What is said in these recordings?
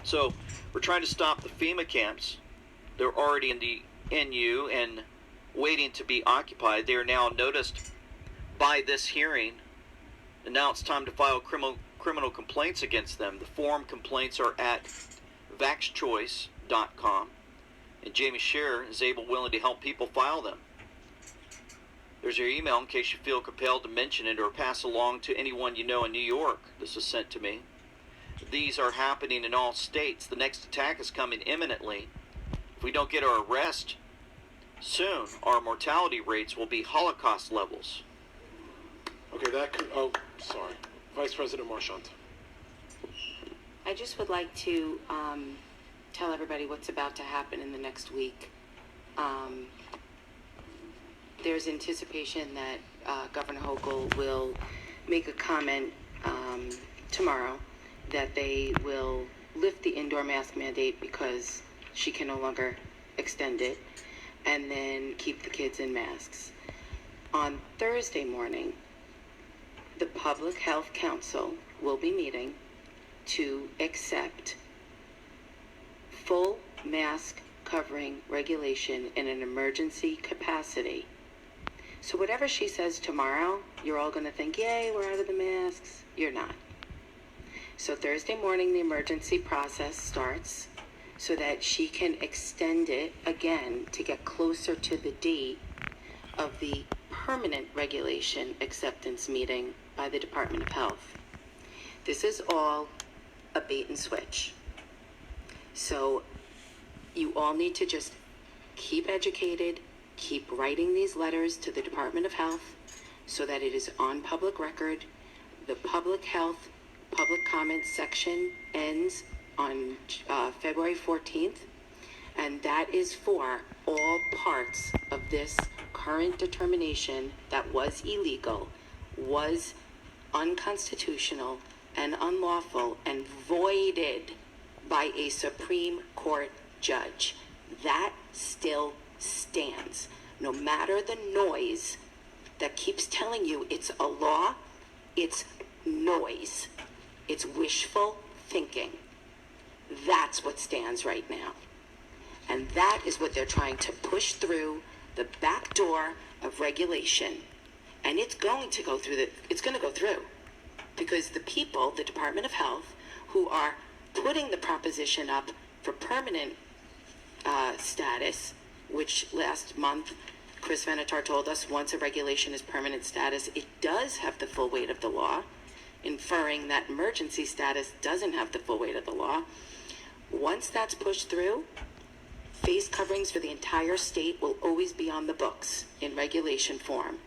So we're trying to stop the FEMA camps. They're already in the NU and waiting to be occupied. They are now noticed by this hearing, and now it's time to file criminal complaints against them. The form complaints are at vaxchoice.com, and Jamie Scherer is willing to help people file them. There's your email in case you feel compelled to mention it or pass along to anyone you know in New York. This was sent to me. These are happening in all states. The next attack is coming imminently. If we don't get our arrest soon, our mortality rates will be Holocaust levels. Okay, sorry. Vice President Marchant. I just would like to tell everybody what's about to happen in the next week. There's anticipation that Governor Hochul will make a comment tomorrow that they will lift the indoor mask mandate because she can no longer extend it, and then keep the kids in masks. On Thursday morning, the Public Health Council will be meeting to accept full mask covering regulation in an emergency capacity. So whatever she says tomorrow, you're all going to think, yay, we're out of the masks. You're not. So Thursday morning, the emergency process starts so that she can extend it again to get closer to the date of the permanent regulation acceptance meeting by the Department of Health. This is all a bait and switch. So you all need to just keep educated, keep writing these letters to the Department of Health so that it is on public record. The public health public comment section ends on February 14th, and that is for all parts of this current determination that was illegal, was unconstitutional and unlawful and voided by a Supreme Court judge. That still stands. No matter the noise that keeps telling you it's a law, it's noise. It's wishful thinking. That's what stands right now. And that is what they're trying to push through the back door of regulation. And it's going to go through because the people, the Department of Health, who are putting the proposition up for permanent status, which last month Chris Venatar told us once a regulation is permanent status, it does have the full weight of the law, inferring that emergency status doesn't have the full weight of the law. Once that's pushed through, face coverings for the entire state will always be on the books in regulation form.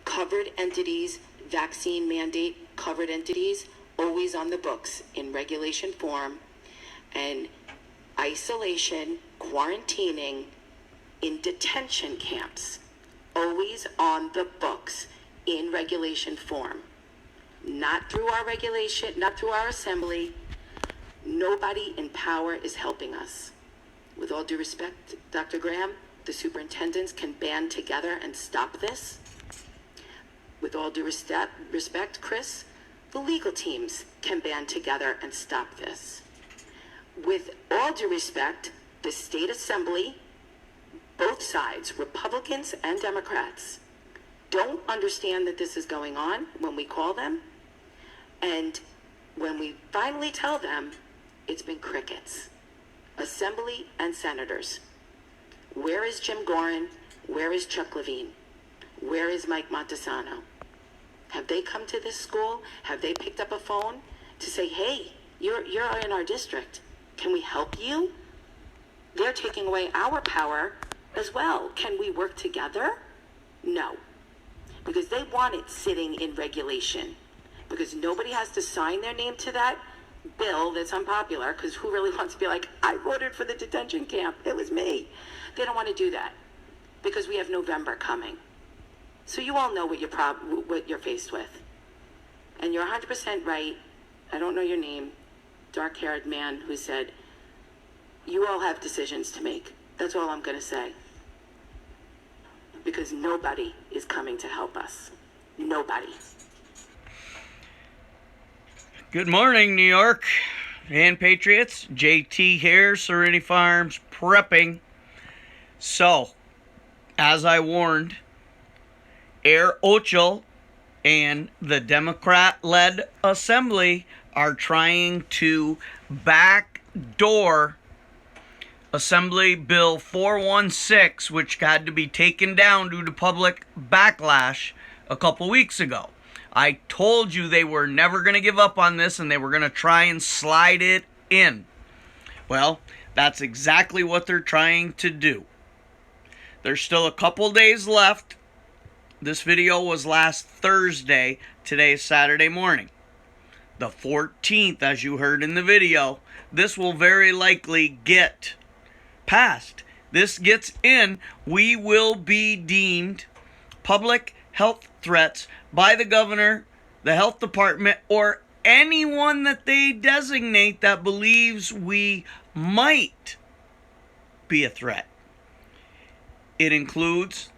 Covered entities, vaccine mandate covered entities, always on the books in regulation form. And isolation, quarantining in detention camps, always on the books in regulation form. Not through our regulation, not through our assembly. Nobody in power is helping us. With all due respect, Dr. Graham, the superintendents can band together and stop this. With all due respect, Chris, the legal teams can band together and stop this. With all due respect, the state assembly, both sides, Republicans and Democrats, don't understand that this is going on when we call them. And when we finally tell them, it's been crickets. Assembly and senators. Where is Jim Gorin? Where is Chuck Levine? Where is Mike Montesano? Have they come to this school? Have they picked up a phone to say, hey, you're in our district. Can we help you? They're taking away our power as well. Can we work together? No. Because they want it sitting in regulation. Because nobody has to sign their name to that bill that's unpopular, because who really wants to be like, I voted for the detention camp, it was me. They don't want to do that because we have November coming. So you all know what you're faced with. And you're 100% right. I don't know your name, dark-haired man who said, you all have decisions to make. That's all I'm going to say. Because nobody is coming to help us. Nobody. Good morning, New York. and Patriots, JT here, Serenity Farms, prepping. So, as I warned, herr hochul and the Democrat-led assembly are trying to backdoor Assembly Bill 416, which had to be taken down due to public backlash a couple weeks ago. I told you they were never going to give up on this and they were going to try and slide it in. Well, that's exactly what they're trying to do. There's still a couple days left. This video was last Thursday. Today is Saturday morning, the 14th, as you heard in the video. This will very likely get passed. This gets in, we will be deemed public health threats by the governor, the health department, or anyone that they designate that believes we might be a threat. It includes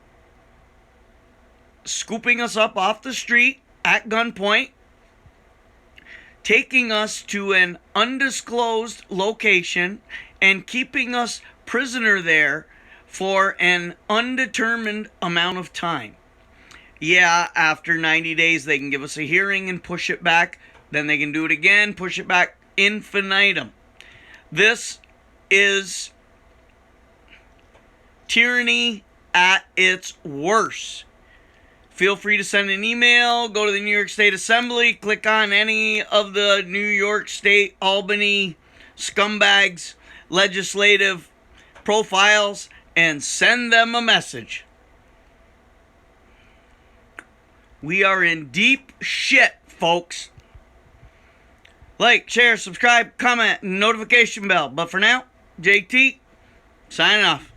scooping us up off the street at gunpoint, taking us to an undisclosed location, and keeping us prisoner there for an undetermined amount of time. Yeah, after 90 days, they can give us a hearing and push it back. Then they can do it again, push it back, infinitum. This is tyranny at its worst. Feel free to send an email, go to the New York State Assembly, click on any of the New York State, Albany scumbags, legislative profiles, and send them a message. We are in deep shit, folks. Like, share, subscribe, comment, and notification bell. But for now, JT, signing off.